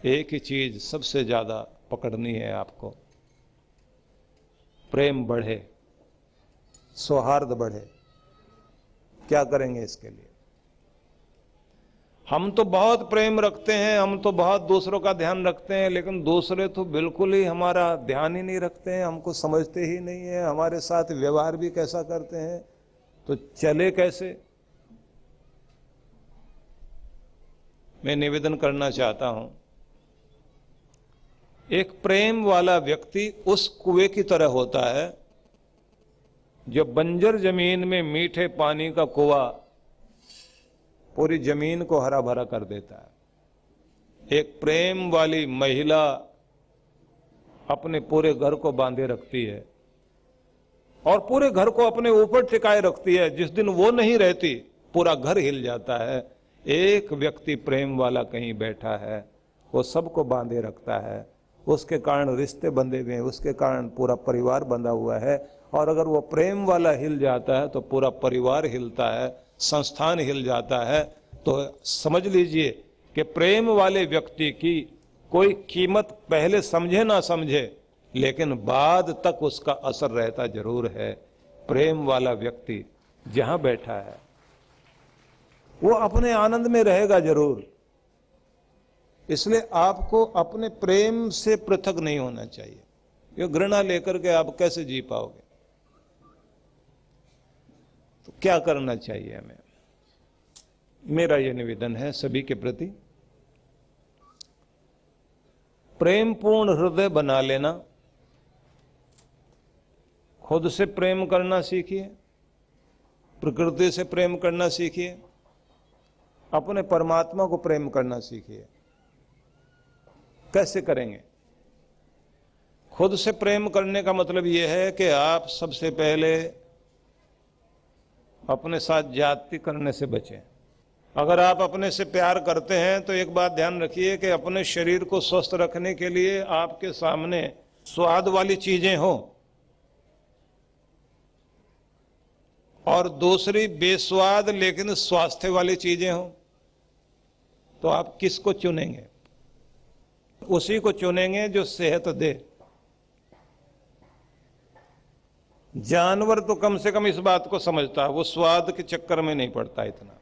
एक ही चीज सबसे ज्यादा पकड़नी है आपको, प्रेम बढ़े, सौहार्द बढ़े। क्या करेंगे इसके लिए? हम तो बहुत प्रेम रखते हैं, हम तो बहुत दूसरों का ध्यान रखते हैं, लेकिन दूसरे तो बिल्कुल ही हमारा ध्यान ही नहीं रखते हैं, हमको समझते ही नहीं है, हमारे साथ व्यवहार भी कैसा करते हैं, तो चले कैसे? मैं निवेदन करना चाहता हूं, एक प्रेम वाला व्यक्ति उस कुएं की तरह होता है जो बंजर जमीन में मीठे पानी का कुआं पूरी जमीन को हरा भरा कर देता है। एक प्रेम वाली महिला अपने पूरे घर को बांधे रखती है और पूरे घर को अपने ऊपर टिकाए रखती है। जिस दिन वो नहीं रहती पूरा घर हिल जाता है। एक व्यक्ति प्रेम वाला कहीं बैठा है, वो सबको बांधे रखता है, उसके कारण रिश्ते बंधे हुए हैं, उसके कारण पूरा परिवार बंधा हुआ है। और अगर वो प्रेम वाला हिल जाता है तो पूरा परिवार हिलता है, संस्थान हिल जाता है। तो समझ लीजिए कि प्रेम वाले व्यक्ति की कोई कीमत पहले समझे ना समझे, लेकिन बाद तक उसका असर रहता जरूर है। प्रेम वाला व्यक्ति जहां बैठा है वो अपने आनंद में रहेगा जरूर। इसलिए आपको अपने प्रेम से पृथक नहीं होना चाहिए। ये घृणा लेकर के आप कैसे जी पाओगे? तो क्या करना चाहिए हमें? मेरा यह निवेदन है सभी के प्रति, प्रेमपूर्ण हृदय बना लेना, खुद से प्रेम करना सीखिए, प्रकृति से प्रेम करना सीखिए, अपने परमात्मा को प्रेम करना सीखिए। कैसे करेंगे? खुद से प्रेम करने का मतलब यह है कि आप सबसे पहले अपने साथ ज्यादती करने से बचें। अगर आप अपने से प्यार करते हैं तो एक बात ध्यान रखिए कि अपने शरीर को स्वस्थ रखने के लिए आपके सामने स्वाद वाली चीजें हो और दूसरी बेस्वाद लेकिन स्वास्थ्य वाली चीजें हो, तो आप किसको चुनेंगे? उसी को चुनेंगे जो सेहत दे। जानवर तो कम से कम इस बात को समझता है, वो स्वाद के चक्कर में नहीं पड़ता इतना।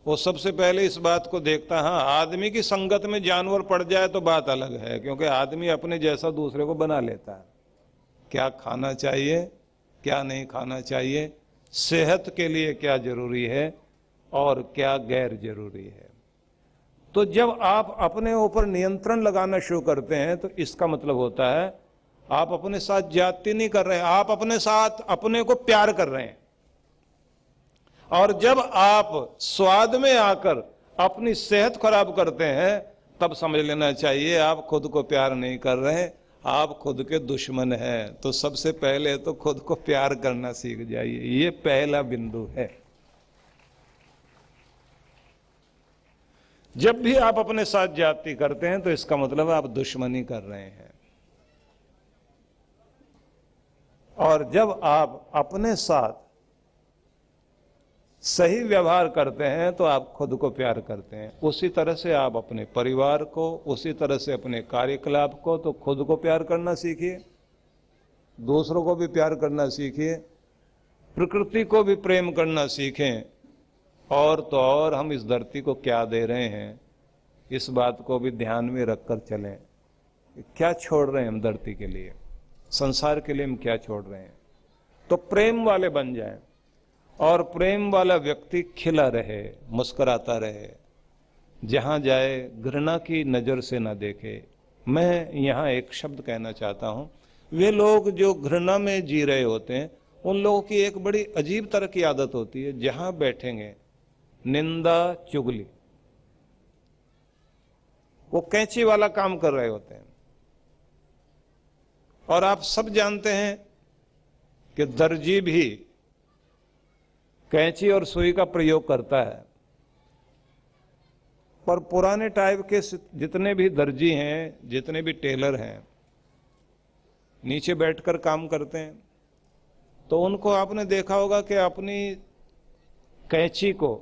वो सबसे पहले इस बात को देखता है। हाँ, आदमी की संगत में जानवर पड़ जाए तो बात अलग है, क्योंकि आदमी अपने जैसा दूसरे को बना लेता है। क्या खाना चाहिए, क्या नहीं खाना चाहिए, सेहत के लिए क्या जरूरी है और क्या गैर जरूरी है। तो जब आप अपने ऊपर नियंत्रण लगाना शुरू करते हैं तो इसका मतलब होता है आप अपने साथ ज्यादती नहीं कर रहे हैं, आप अपने साथ अपने को प्यार कर रहे हैं। और जब आप स्वाद में आकर अपनी सेहत खराब करते हैं तब समझ लेना चाहिए आप खुद को प्यार नहीं कर रहे, आप खुद के दुश्मन हैं। तो सबसे पहले तो खुद को प्यार करना सीख जाइए, ये पहला बिंदु है। जब भी आप अपने साथ ज्यादती करते हैं तो इसका मतलब आप दुश्मनी कर रहे हैं। और जब आप अपने साथ सही व्यवहार करते हैं तो आप खुद को प्यार करते हैं। उसी तरह से आप अपने परिवार को, उसी तरह से अपने कार्यकलाप को, तो खुद को प्यार करना सीखिए, दूसरों को भी प्यार करना सीखिए, प्रकृति को भी प्रेम करना सीखें। और तो और हम इस धरती को क्या दे रहे हैं इस बात को भी ध्यान में रखकर चलें। क्या छोड़ रहे हैं हम धरती के लिए, संसार के लिए हम क्या छोड़ रहे हैं? तो प्रेम वाले बन जाएं और प्रेम वाला व्यक्ति खिला रहे, मुस्कुराता रहे, जहां जाए घृणा की नजर से ना देखे। मैं यहां एक शब्द कहना चाहता हूं, वे लोग जो घृणा में जी रहे होते हैं उन लोगों की एक बड़ी अजीब तरह की आदत होती है, जहां बैठेंगे निंदा चुगली, वो कैंची वाला काम कर रहे होते हैं। और आप सब जानते हैं कि दर्जी भी कैंची और सुई का प्रयोग करता है, पर पुराने टाइप के जितने भी दर्जी हैं, जितने भी टेलर हैं, नीचे बैठकर काम करते हैं। तो उनको आपने देखा होगा कि अपनी कैंची को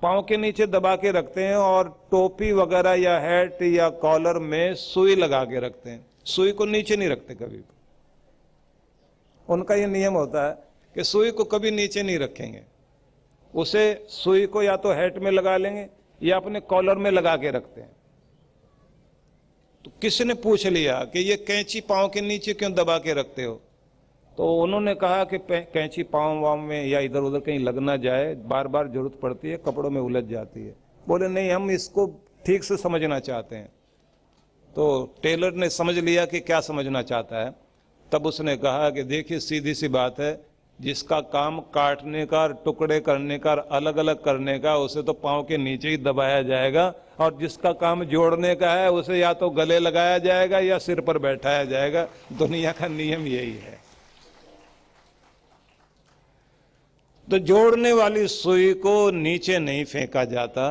पांव के नीचे दबा के रखते हैं और टोपी वगैरह या हैट या कॉलर में सुई लगा के रखते हैं। सुई को नीचे नहीं रखते कभी भी। उनका ये नियम होता है कि सुई को कभी नीचे नहीं रखेंगे। उसे सुई को या तो हैट में लगा लेंगे या अपने कॉलर में लगा के रखते हैं। तो किसी ने पूछ लिया कि ये कैंची पांव के नीचे क्यों दबा के रखते हो? तो उन्होंने कहा कि कैंची पांव वाव में या इधर उधर कहीं लग ना जाए, बार बार जरूरत पड़ती है, कपड़ों में उलझ जाती है। बोले नहीं, हम इसको ठीक से समझना चाहते हैं। तो टेलर ने समझ लिया कि क्या समझना चाहता है। तब उसने कहा कि देखिए सीधी सी बात है, जिसका काम काटने का, टुकड़े करने का, अलग अलग करने का, उसे तो पांव के नीचे ही दबाया जाएगा, और जिसका काम जोड़ने का है उसे या तो गले लगाया जाएगा या सिर पर बैठाया जाएगा। दुनिया का नियम यही है। तो जोड़ने वाली सुई को नीचे नहीं फेंका जाता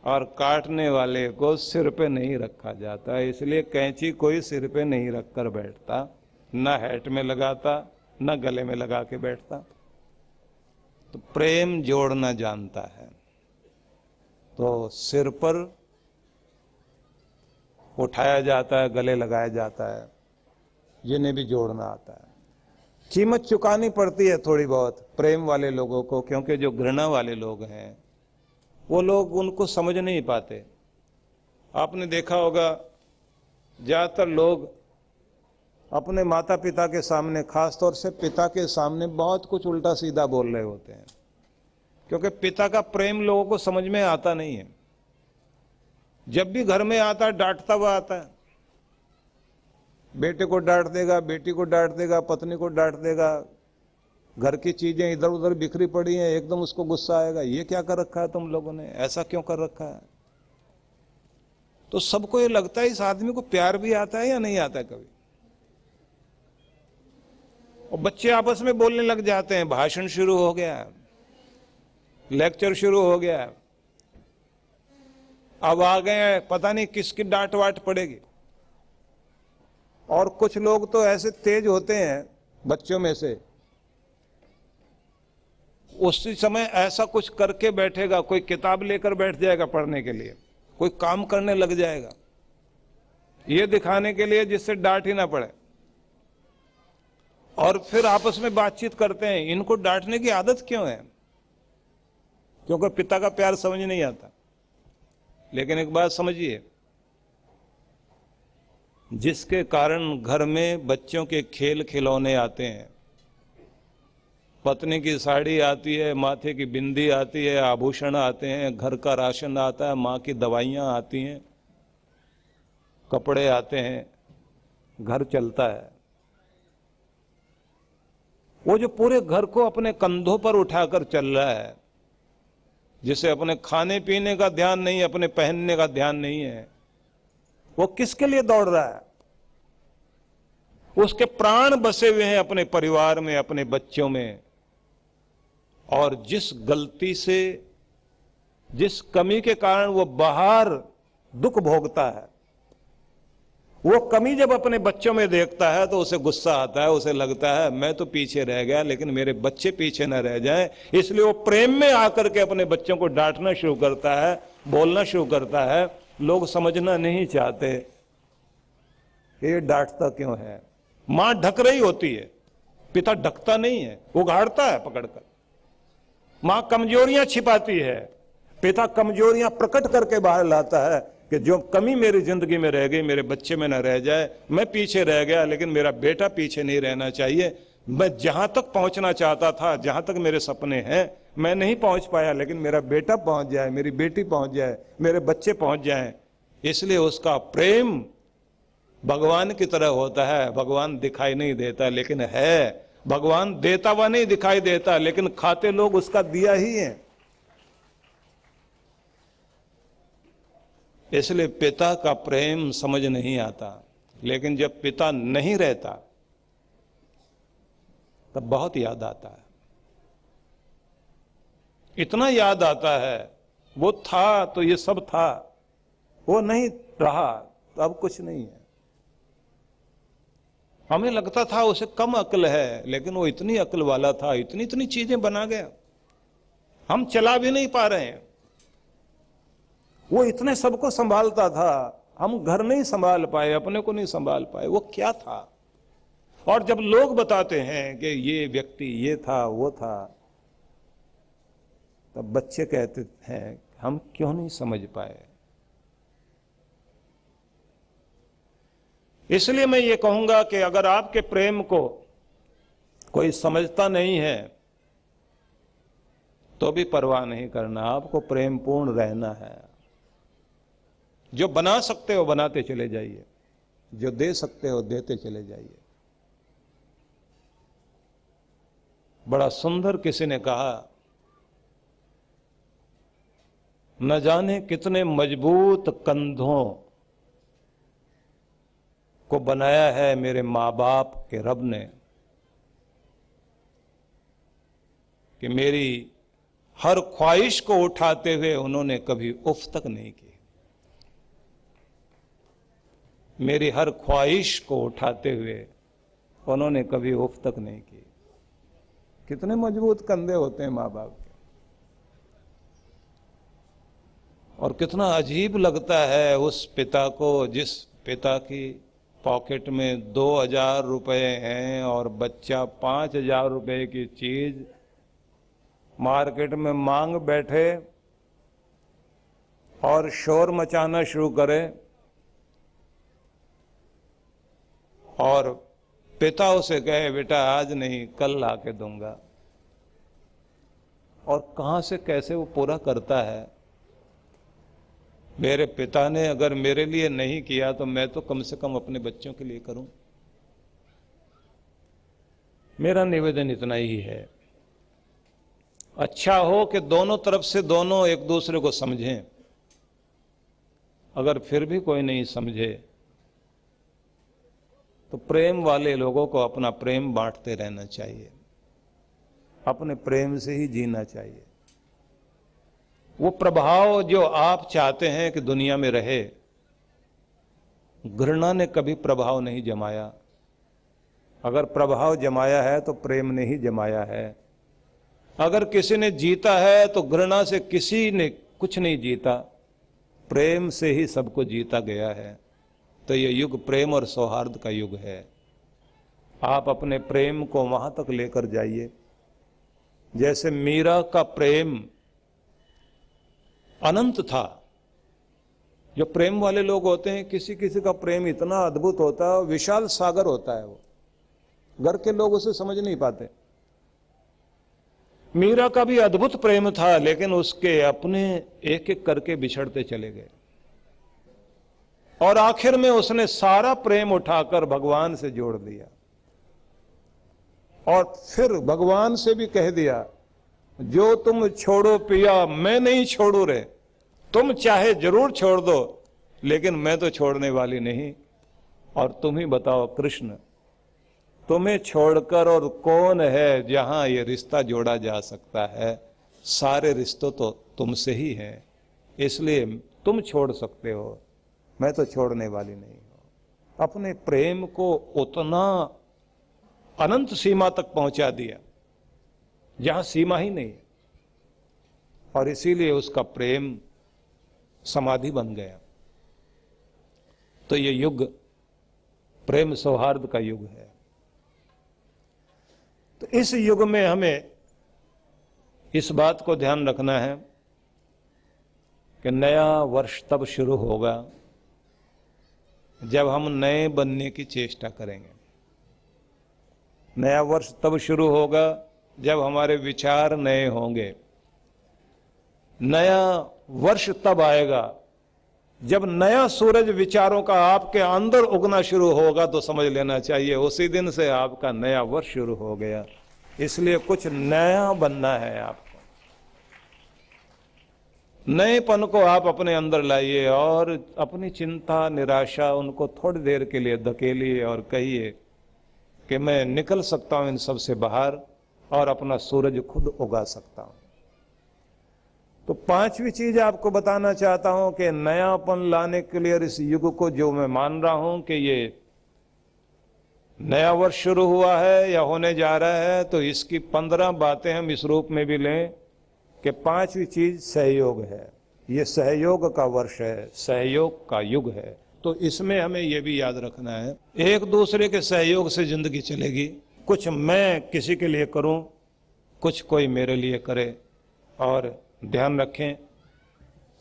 और काटने वाले को सिर पे नहीं रखा जाता। इसलिए कैंची कोई सिर पे नहीं रखकर बैठता, ना हैट में लगाता, ना गले में लगा के बैठता। तो प्रेम जोड़ना जानता है तो सिर पर उठाया जाता है, गले लगाया जाता है। जिन्हें भी जोड़ना आता है, कीमत चुकानी पड़ती है थोड़ी बहुत प्रेम वाले लोगों को, क्योंकि जो घृणा वाले लोग हैं वो लोग उनको समझ नहीं पाते। आपने देखा होगा ज्यादातर लोग अपने माता पिता के सामने, खासतौर से पिता के सामने, बहुत कुछ उल्टा सीधा बोल रहे होते हैं, क्योंकि पिता का प्रेम लोगों को समझ में आता नहीं है। जब भी घर में आता है डांटता हुआ आता है। बेटे को डांट देगा, बेटी को डांट देगा, पत्नी को डांट देगा। घर की चीजें इधर उधर बिखरी पड़ी हैं, एकदम उसको गुस्सा आएगा, ये क्या कर रखा है तुम लोगों ने, ऐसा क्यों कर रखा है? तो सबको ये लगता है इस आदमी को प्यार भी आता है या नहीं आता है कभी। और बच्चे आपस में बोलने लग जाते हैं, भाषण शुरू हो गया, लेक्चर शुरू हो गया, अब आ गए, पता नहीं किसकी डांट वाट पड़ेगी। और कुछ लोग तो ऐसे तेज होते हैं बच्चों में से, उसी समय ऐसा कुछ करके बैठेगा, कोई किताब लेकर बैठ जाएगा पढ़ने के लिए, कोई काम करने लग जाएगा, ये दिखाने के लिए जिससे डांट ही ना पड़े। और फिर आपस में बातचीत करते हैं, इनको डांटने की आदत क्यों है? क्योंकि पिता का प्यार समझ नहीं आता। लेकिन एक बात समझिए, जिसके कारण घर में बच्चों के खेल खिलौने आते हैं, पत्नी की साड़ी आती है, माथे की बिंदी आती है, आभूषण आते हैं, घर का राशन आता है, माँ की दवाइयाँ आती हैं, कपड़े आते हैं, घर चलता है। वो जो पूरे घर को अपने कंधों पर उठाकर चल रहा है, जिसे अपने खाने पीने का ध्यान नहीं, अपने पहनने का ध्यान नहीं है, वो किसके लिए दौड़ रहा है? उसके प्राण बसे हुए हैं अपने परिवार में, अपने बच्चों में। और जिस गलती से, जिस कमी के कारण वो बाहर दुख भोगता है, वो कमी जब अपने बच्चों में देखता है तो उसे गुस्सा आता है। उसे लगता है मैं तो पीछे रह गया, लेकिन मेरे बच्चे पीछे न रह जाएं। इसलिए वो प्रेम में आकर के अपने बच्चों को डांटना शुरू करता है, बोलना शुरू करता है। लोग समझना नहीं चाहते कि ये डांटता क्यों है। मां ढक रही होती है, पिता ढकता नहीं है, उघाड़ता है पकड़कर। मां कमजोरियां छिपाती है, पिता कमजोरियां प्रकट करके बाहर लाता है कि जो कमी मेरी जिंदगी में रह गई मेरे बच्चे में न रह जाए। मैं पीछे रह गया, लेकिन मेरा बेटा पीछे नहीं रहना चाहिए। मैं जहां तक पहुंचना चाहता था, जहां तक मेरे सपने हैं, मैं नहीं पहुंच पाया, लेकिन मेरा बेटा पहुंच जाए, मेरी बेटी पहुंच जाए, मेरे बच्चे पहुंच जाएं। इसलिए उसका प्रेम भगवान की तरह होता है। भगवान दिखाई नहीं देता लेकिन है, भगवान देता हुआ नहीं दिखाई देता, लेकिन खाते लोग उसका दिया ही है। इसलिए पिता का प्रेम समझ नहीं आता, लेकिन जब पिता नहीं रहता तब बहुत याद आता है। इतना याद आता है, वो था तो ये सब था, वो नहीं रहा तो अब कुछ नहीं है। हमें लगता था उसे कम अक्ल है, लेकिन वो इतनी अक्ल वाला था, इतनी इतनी चीजें बना गया, हम चला भी नहीं पा रहे हैं। वो इतने सबको संभालता था, हम घर नहीं संभाल पाए, अपने को नहीं संभाल पाए। वो क्या था? और जब लोग बताते हैं कि ये व्यक्ति ये था वो था, तब बच्चे कहते हैं हम क्यों नहीं समझ पाए। इसलिए मैं ये कहूंगा कि अगर आपके प्रेम को कोई समझता नहीं है तो भी परवाह नहीं करना, आपको प्रेम पूर्ण रहना है। जो बना सकते हो बनाते चले जाइए, जो दे सकते हो देते चले जाइए। बड़ा सुंदर किसी ने कहा, न जाने कितने मजबूत कंधों को बनाया है मेरे मां बाप के रब ने, कि मेरी हर ख्वाहिश को उठाते हुए उन्होंने कभी उफ तक नहीं की। मेरी हर ख्वाहिश को उठाते हुए उन्होंने कभी उफ तक नहीं की। कितने मजबूत कंधे होते हैं मां बाप के। और कितना अजीब लगता है उस पिता को जिस पिता की पॉकेट में 2000 रुपए हैं और बच्चा 5000 रुपए की चीज मार्केट में मांग बैठे और शोर मचाना शुरू करे, और पिता उसे कहे बेटा आज नहीं कल लाके दूंगा। और कहां से कैसे वो पूरा करता है। मेरे पिता ने अगर मेरे लिए नहीं किया तो मैं तो कम से कम अपने बच्चों के लिए करूं। मेरा निवेदन इतना ही है, अच्छा हो कि दोनों तरफ से दोनों एक दूसरे को समझें। अगर फिर भी कोई नहीं समझे तो प्रेम वाले लोगों को अपना प्रेम बांटते रहना चाहिए, अपने प्रेम से ही जीना चाहिए। वो प्रभाव जो आप चाहते हैं कि दुनिया में रहे, घृणा ने कभी प्रभाव नहीं जमाया। अगर प्रभाव जमाया है तो प्रेम ने ही जमाया है। अगर किसी ने जीता है तो घृणा से किसी ने कुछ नहीं जीता, प्रेम से ही सबको जीता गया है। तो यह युग प्रेम और सौहार्द का युग है। आप अपने प्रेम को वहां तक लेकर जाइए जैसे मीरा का प्रेम अनंत था। जो प्रेम वाले लोग होते हैं, किसी किसी का प्रेम इतना अद्भुत होता है, विशाल सागर होता है, वो घर के लोग उसे समझ नहीं पाते। मीरा का भी अद्भुत प्रेम था, लेकिन उसके अपने एक एक करके बिछड़ते चले गए और आखिर में उसने सारा प्रेम उठाकर भगवान से जोड़ दिया और फिर भगवान से भी कह दिया, जो तुम छोड़ो पिया मैं नहीं छोड़ू रे, तुम चाहे जरूर छोड़ दो लेकिन मैं तो छोड़ने वाली नहीं। और तुम ही बताओ कृष्ण, तुम्हें छोड़कर और कौन है जहां ये रिश्ता जोड़ा जा सकता है। सारे रिश्तों तो तुमसे ही हैं, इसलिए तुम छोड़ सकते हो, मैं तो छोड़ने वाली नहीं हूं। अपने प्रेम को उतना अनंत सीमा तक पहुंचा दिया जहां सीमा ही नहीं, और इसीलिए उसका प्रेम समाधि बन गया। तो ये युग प्रेम सौहार्द का युग है। तो इस युग में हमें इस बात को ध्यान रखना है कि नया वर्ष तब शुरू होगा जब हम नए बनने की चेष्टा करेंगे। नया वर्ष तब शुरू होगा जब हमारे विचार नए होंगे। नया वर्ष तब आएगा जब नया सूरज विचारों का आपके अंदर उगना शुरू होगा, तो समझ लेना चाहिए उसी दिन से आपका नया वर्ष शुरू हो गया। इसलिए कुछ नया बनना है आपको। नएपन को आप अपने अंदर लाइए और अपनी चिंता निराशा उनको थोड़ी देर के लिए धकेलिए और कहिए कि मैं निकल सकता हूं इन सब से बाहर और अपना सूरज खुद उगा सकता हूं। तो पांचवी चीज आपको बताना चाहता हूं कि नयापन लाने के लिए इस युग को, जो मैं मान रहा हूं कि ये नया वर्ष शुरू हुआ है या होने जा रहा है, तो इसकी 15 बातें हम इस रूप में भी लें कि पांचवी चीज सहयोग है। ये सहयोग का वर्ष है, सहयोग का युग है। तो इसमें हमें यह भी याद रखना है, एक दूसरे के सहयोग से जिंदगी चलेगी। कुछ मैं किसी के लिए करूं, कुछ कोई मेरे लिए करे। और ध्यान रखें,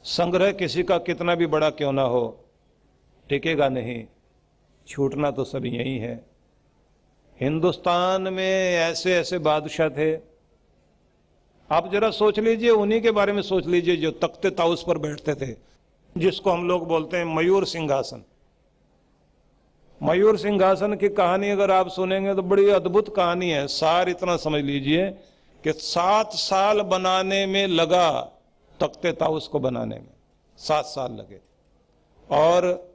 संग्रह किसी का कितना भी बड़ा क्यों ना हो, टिकेगा नहीं, छूटना तो सब यही है। हिंदुस्तान में ऐसे ऐसे बादशाह थे, आप जरा सोच लीजिए, उन्हीं के बारे में सोच लीजिए जो तख्ते ताउस पर बैठते थे, जिसको हम लोग बोलते हैं मयूर सिंहासन। मयूर सिंहासन की कहानी अगर आप सुनेंगे तो बड़ी अद्भुत कहानी है। सार इतना समझ लीजिए कि 7 साल बनाने में लगा, तख्ते ताउस को बनाने में 7 साल लगे, और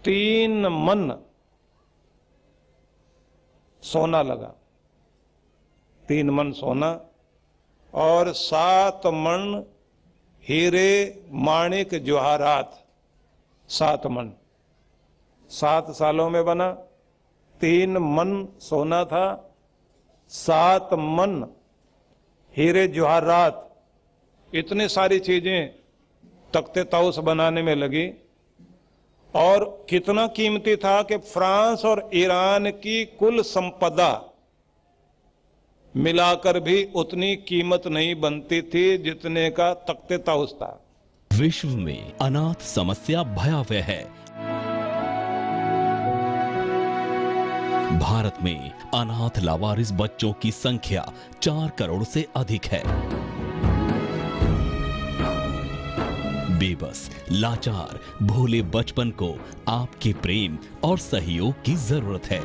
3 मन सोना लगा, 3 मन सोना और 7 मन हीरे माणिक जवाहरात, 7 मन 7 सालों में बना। 3 मन सोना था, 7 मन हीरे जवाहरात, इतनी सारी चीजें तख्ते ताउस बनाने में लगी। और कितना कीमती था कि फ्रांस और ईरान की कुल संपदा मिलाकर भी उतनी कीमत नहीं बनती थी जितने का तख्ते ताउस था। विश्व में अनाथ समस्या भयावह है। भारत में अनाथ लावारिस बच्चों की संख्या 4 करोड़ से अधिक है। बेबस, लाचार, भोले बचपन को आपके प्रेम और सहयोग की जरूरत है।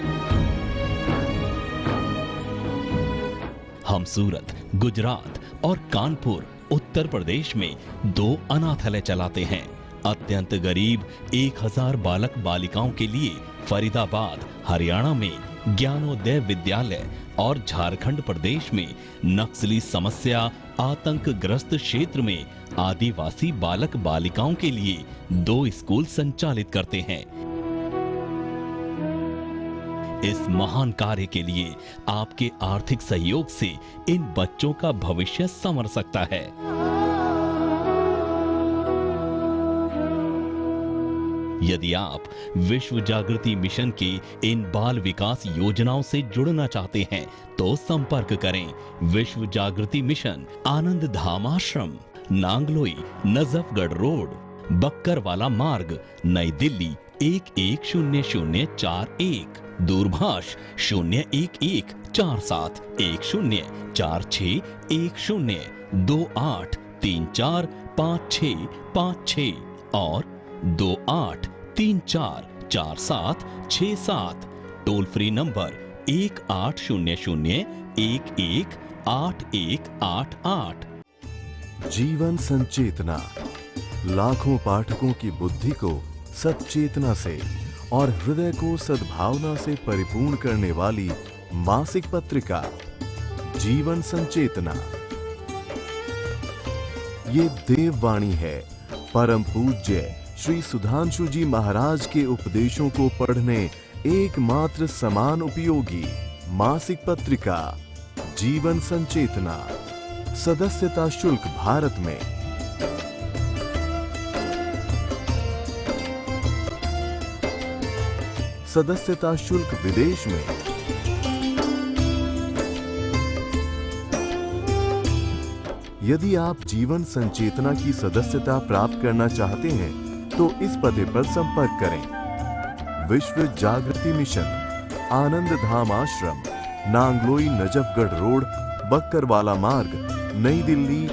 हम सूरत, गुजरात और कानपुर, उत्तर प्रदेश में 2 अनाथालय चलाते हैं। अत्यंत गरीब 1000 बालक बालिकाओं के लिए फरीदाबाद, हरियाणा में ज्ञानोदय विद्यालय और झारखंड प्रदेश में नक्सली समस्या आतंकग्रस्त क्षेत्र में आदिवासी बालक बालिकाओं के लिए 2 स्कूल संचालित करते हैं। इस महान कार्य के लिए आपके आर्थिक सहयोग से इन बच्चों का भविष्य संवर सकता है। यदि आप विश्व जागृति मिशन की इन बाल विकास योजनाओं से जुड़ना चाहते हैं तो संपर्क करें। विश्व जागृति मिशन, आनंद धाम आश्रम, नांगलोई, नजफगढ़ रोड, बक्करवाला मार्ग, नई दिल्ली 110041। दूरभाष 0114710283456 और 28344767। Toll free number 1800118188। जीवन संचेतना लाखों पाठकों की बुद्धि को सच्चेतना से और हृदय को सद्भावना से परिपूर्ण करने वाली मासिक पत्रिका जीवन संचेतना। ये देववाणी है परम पूज्य श्री सुधांशु जी महाराज के उपदेशों को पढ़ने एकमात्र समान उपयोगी मासिक पत्रिका जीवन संचेतना। सदस्यता शुल्क भारत में, सदस्यता शुल्क विदेश में। यदि आप जीवन संचेतना की सदस्यता प्राप्त करना चाहते हैं तो इस पते पर संपर्क करें। विश्व जागृति मिशन, आनंद धाम आश्रम, नांगलोई, नजफगढ़ रोड, बक्करवाला मार्ग, नई दिल्ली